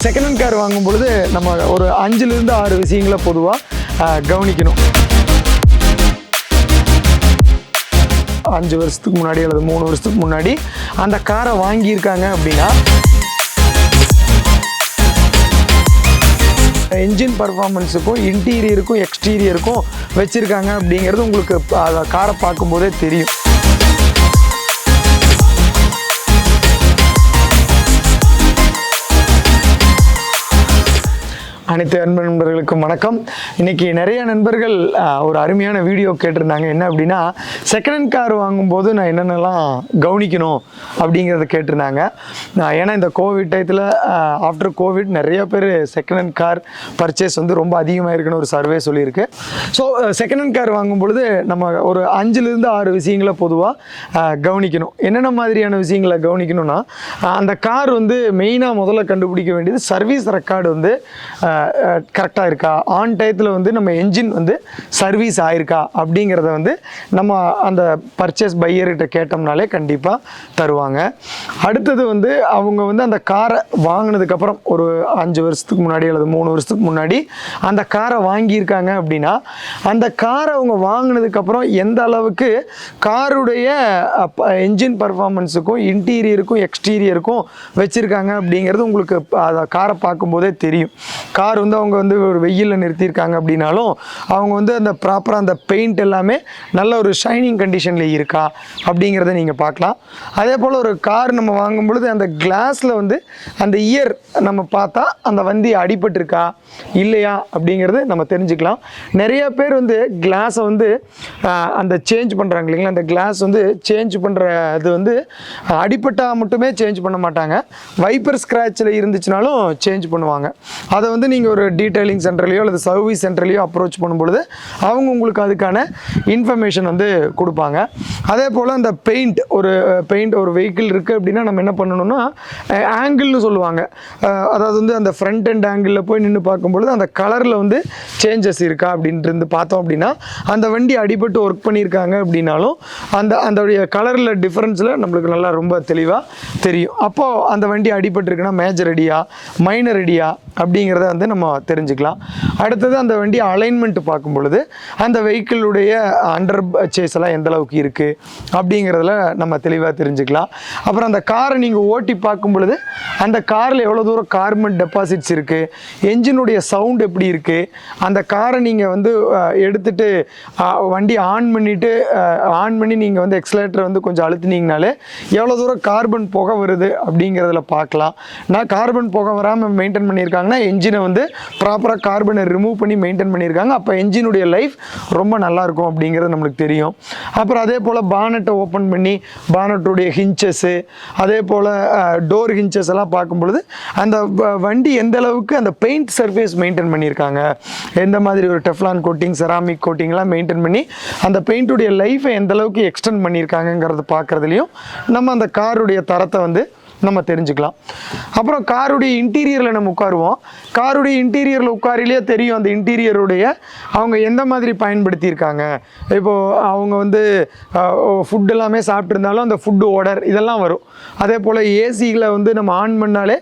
Second hand car வாங்கும் பொழுது நம்ம ஒரு 5லிருந்து 6 விஷயங்களை பொதுவாக கவனிக்கணும். 5 வருஷத்துக்கு முன்னாடி அல்லது 3 வருஷத்துக்கு முன்னாடி அந்த காரை வாங்கியிருக்காங்க அப்படின்னா என்ஜின் பர்ஃபார்மன்ஸுக்கும் இன்டீரியருக்கும் எக்ஸ்டீரியருக்கும் வச்சுருக்காங்க அப்படிங்கிறது உங்களுக்கு காரை பார்க்கும்போதே தெரியும். அனைத்து அன்பு நண்பர்களுக்கும் வணக்கம். இன்றைக்கி நிறைய நண்பர்கள் ஒரு அருமையான வீடியோ கேட்டிருந்தாங்க. என்ன அப்படின்னா, செகண்ட் ஹேண்ட் கார் வாங்கும்போது நான் என்னென்னலாம் கவனிக்கணும் அப்படிங்கிறத கேட்டிருந்தாங்க. ஏன்னா இந்த கோவிட் டயத்தில் ஆஃப்டர் கோவிட் நிறைய பேர் செகண்ட் ஹேண்ட் கார் பர்ச்சேஸ் வந்து ரொம்ப அதிகமாக இருக்குன்னு ஒரு சர்வே சொல்லியிருக்கு. ஸோ செகண்ட் ஹேண்ட் கார் வாங்கும் பொழுது நம்ம ஒரு 5லிருந்து 6 விஷயங்களை பொதுவாக கவனிக்கணும். என்னென்ன மாதிரியான விஷயங்களை கவனிக்கணும்னா, அந்த கார் வந்து மெயினாக முதல்ல கண்டுபிடிக்க வேண்டியது சர்வீஸ் ரெக்கார்டு வந்து கரெக்டாக இருக்கா, ஆன் டயத்தில் வந்து நம்ம என்ஜின் வந்து சர்வீஸ் ஆயிருக்கா அப்படிங்கிறத வந்து நம்ம அந்த பர்ச்சேஸ் பையர்கிட்ட கேட்டோம்னாலே கண்டிப்பாக தருவாங்க. அடுத்தது வந்து அவங்க வந்து அந்த காரை வாங்கினதுக்கப்புறம் ஒரு 5 வருஷத்துக்கு முன்னாடி அல்லது 3 வருஷத்துக்கு முன்னாடி அந்த காரை வாங்கியிருக்காங்க அப்படின்னா, அந்த காரை அவங்க வாங்கினதுக்கப்புறம் எந்த அளவுக்கு காருடைய என்ஜின் பர்ஃபார்மன்ஸுக்கும் இன்டீரியருக்கும் எக்ஸ்டீரியருக்கும் வச்சுருக்காங்க அப்படிங்கிறது உங்களுக்கு அதை காரை பார்க்கும்போதே தெரியும். கார் வந்து அவங்க வந்து ஒரு வெயிலில் நிறுத்தியிருக்காங்க அப்படின்னாலும் அவங்க வந்து அந்த ப்ராப்பராக அந்த பெயிண்ட் எல்லாமே நல்ல ஒரு ஷைனிங் கண்டிஷனில் இருக்கா அப்படிங்கிறத நீங்கள் பார்க்கலாம். அதே போல் ஒரு கார் நம்ம வாங்கும் பொழுது அந்த கிளாஸில் வந்து அந்த இயர் நம்ம பார்த்தா அந்த வண்டி அடிபட்டிருக்கா இல்லையா அப்படிங்கிறது நம்ம தெரிஞ்சுக்கலாம். நிறைய பேர் வந்து கிளாஸை வந்து அந்த சேஞ்ச் பண்ணுறாங்க இல்லைங்களா, அந்த கிளாஸ் வந்து சேஞ்ச் பண்ணுற இது வந்து அடிபட்டால் மட்டுமே சேஞ்ச் பண்ண மாட்டாங்க, வைப்பர் ஸ்க்ராட்சில் இருந்துச்சுனாலும் சேஞ்ச் பண்ணுவாங்க. அதை வந்து நீங்கள் ஒரு டீட்டெயிலிங் சென்டர்லையோ அல்லது சர்வீஸ் சென்டர்லையோ அப்ரோச் பண்ணும்பொழுது அவங்க உங்களுக்கு அதுக்கான இன்ஃபர்மேஷன் வந்து கொடுப்பாங்க. அதே போல் அந்த பெயிண்ட் ஒரு வெஹிக்கிள் இருக்குது அப்படின்னா நம்ம என்ன பண்ணணும்னா, ஆங்கிள்னு சொல்லுவாங்க. அதாவது வந்து அந்த ஃப்ரண்ட் அண்ட் ஆங்கிளில் போய் நின்று பார்க்கும்பொழுது அந்த கலரில் வந்து சேஞ்சஸ் இருக்கா அப்படின்ட்டு இருந்து பார்த்தோம் அப்படின்னா, அந்த வண்டி அடிபட்டு ஒர்க் பண்ணியிருக்காங்க அப்படின்னாலும் அதோடைய கலரில் டிஃப்ரென்ஸில் நம்மளுக்கு நல்லா ரொம்ப தெளிவாக தெரியும். அப்போது அந்த வண்டி அடிபட்டுருக்குன்னா மேஜர் அடியா மைனர் அடியா அப்படிங்கிறத வந்து நம்ம தெரிஞ்சுக்கலாம். அடுத்தது அந்த வண்டி அலைன்மெண்ட் பார்க்கும் பொழுது அந்த வெஹிக்கிளுடைய அண்டர் சேஸ் எல்லாம் எந்த அளவுக்கு இருக்குது அப்படிங்கிறதுல நம்ம தெளிவாக தெரிஞ்சுக்கலாம். அப்புறம் அந்த காரை நீங்கள் ஓட்டி பார்க்கும் பொழுது அந்த காரில் எவ்வளோ தூரம் கார்பன் டெபாசிட்ஸ் இருக்குது, என்ஜினுடைய சவுண்ட் எப்படி இருக்குது, அந்த காரை நீங்கள் வந்து எடுத்துகிட்டு வண்டி ஆன் பண்ணி நீங்கள் வந்து எக்ஸலேட்டரை வந்து கொஞ்சம் அழுத்தினீங்கனாலே எவ்வளோ தூரம் கார்பன் புகை வருது அப்படிங்கிறதுல பார்க்கலாம். நான் கார்பன் புகை வராமல் மெயின்டைன் பண்ணியிருக்காங்கன்னா என்ஜினை வந்து ப்ராப்பராக கார்பனை ரிமூவ் பண்ணி மெயின்டைன் பண்ணியிருக்காங்க, அப்போ என்ஜினுடைய லைஃப் ரொம்ப நல்லாயிருக்கும் அப்படிங்கிறது நம்மளுக்கு தெரியும். அப்புறம் அதே போல் பானட்டை ஓப்பன் பண்ணி பானட்டுடைய ஹின்ச்சஸ்ஸு, அதே போல் டோர் ஹின்ச்சஸ் எல்லாம் பார்க்கும் பொழுது அந்த வண்டி எந்த அளவுக்கு அந்த பெயிண்ட் சர்ஃபேஸ் மெயின்டைன் பண்ணியிருக்காங்க, எந்த மாதிரி ஒரு டெஃப்லான் கோட்டிங் செராமிக் கோட்டிங்லாம் மெயின்டைன் பண்ணி அந்த பெயிண்ட்டுடைய லைஃப்பை எந்த அளவுக்கு எக்ஸ்டெண்ட் பண்ணியிருக்காங்கிறத பார்க்குறதுலையும் நம்ம அந்த காருடைய தரத்தை வந்து நம்ம தெரிஞ்சுக்கலாம். அப்புறம் காருடைய இன்டீரியரில் நம்ம உட்காருவோம். காருடைய இன்டீரியரில் உட்காரிலே தெரியும் அந்த இன்டீரியருடைய அவங்க எந்த மாதிரி பயன்படுத்தியிருக்காங்க. இப்போது அவங்க வந்து ஃபுட் எல்லாமே சாப்பிட்ருந்தாலும் அந்த ஃபுட்டு ஓடர் இதெல்லாம் வரும். அதே போல் ஏசியில் வந்து நம்ம ஆன் பண்ணாலே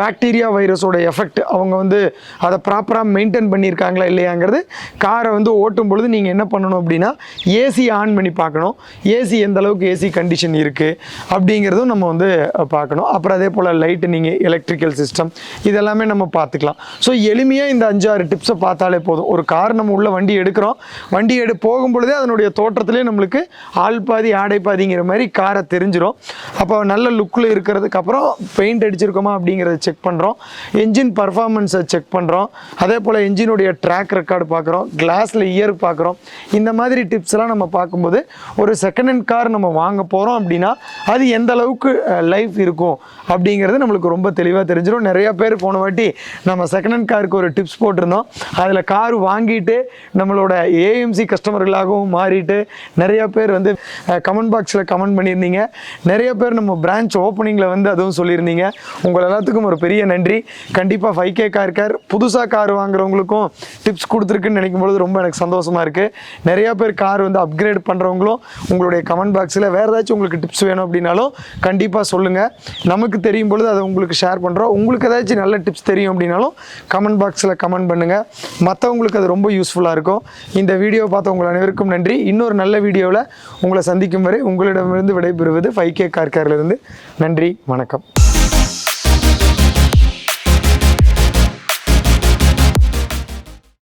பாக்டீரியா வைரஸோட எஃபெக்ட் அவங்க வந்து அதை ப்ராப்பராக மெயின்டைன் பண்ணியிருக்காங்களா இல்லையாங்கிறது காரை வந்து ஓட்டும் பொழுது நீங்கள் என்ன பண்ணணும் அப்படின்னா ஏசி ஆன் பண்ணி பார்க்கணும். ஏசி எந்த அளவுக்கு ஏசி கண்டிஷன் இருக்குது அப்படிங்கிறதும் நம்ம வந்து பார்க்கணும். அப்புறம் அதே போல் லைட்டனிங்கு, எலக்ட்ரிக்கல் சிஸ்டம் இதெல்லாமே நம்ம பார்த்துக்கலாம். ஸோ எளிமையாக இந்த 5-6 டிப்ஸை பார்த்தாலே போதும். ஒரு கார் நம்ம உள்ள வண்டி எடுக்கிறோம், வண்டி போகும்பொழுதே அதனுடைய தோற்றத்திலே நம்மளுக்கு ஆள் பாதி ஆடை பாதிங்கிற மாதிரி காரை தெரிஞ்சிடும். அப்போ நல்ல லுக்கில் இருக்கிறதுக்கு அப்புறம் பெயிண்ட் அடிச்சிருக்கோமா அப்படிங்கிறத செக் பண்ணுறோம், என்ஜின் பர்ஃபார்மன்ஸை செக் பண்ணுறோம், அதே போல் என்ஜினுடைய ட்ராக் ரெக்கார்டு பார்க்குறோம், கிளாஸில் இயர் பார்க்குறோம். இந்த மாதிரி டிப்ஸ்லாம் நம்ம பார்க்கும்போது ஒரு செகண்ட் ஹேண்ட் கார் நம்ம வாங்க போகிறோம் அப்படின்னா அது எந்த அளவுக்கு லைஃப் இருக்கும் அப்படிங்கிறது நம்மளுக்கு ரொம்ப தெளிவாக தெரிஞ்சிடும். நிறையா பேர் போன வாட்டி நம்ம செகண்ட் ஹேண்ட் காருக்கு ஒரு டிப்ஸ் போட்டிருந்தோம். அதில் கார் வாங்கிட்டு நம்மளோட ஏஎம்சி கஸ்டமர்களாகவும் மாறிட்டு நிறையா பேர் வந்து கமெண்ட் பாக்ஸில் கமெண்ட் பண்ணியிருந்தீங்க. நிறைய பேர் நம்ம பிரான்ச் ஓப்பனிங்கில் வந்து அதுவும் சொல்லியிருந்தீங்க. உங்கள் எல்லாத்துக்கும் ஒரு பெரிய நன்றி. கண்டிப்பாக 5K கார் புதுசாக கார் வாங்குறவங்களுக்கும் டிப்ஸ் கொடுத்துருக்குன்னு நினைக்கும் பொழுது ரொம்ப எனக்கு சந்தோஷமாக இருக்குது. நிறையா பேர் கார் வந்து அப்கிரேட் பண்ணுறவங்களும் உங்களுடைய கமெண்ட் பாக்ஸில் வேறு ஏதாச்சும் உங்களுக்கு டிப்ஸ் வேணும் அப்படின்னாலும் கண்டிப்பாக கண்டிப்பாக சொல்லுங்கள். நமக்கு தெரியும் பொழுது அதை உங்களுக்கு ஷேர் பண்ணுறோம். உங்களுக்கு ஏதாச்சும் நல்ல டிப்ஸ் தெரியும் அப்படின்னாலும் கமெண்ட் பாக்ஸில் கமெண்ட் பண்ணுங்கள். மற்றவங்களுக்கு அது ரொம்ப யூஸ்ஃபுல்லாக இருக்கும். இந்த வீடியோ பார்த்த உங்கள் அனைவருக்கும் நன்றி. இன்னொரு நல்ல வீடியோவில் உங்களை சந்திக்கும் வரை உங்களிடமிருந்து விடைபெறுவது 5K கார் கேர்லேருந்து. நன்றி, வணக்கம்.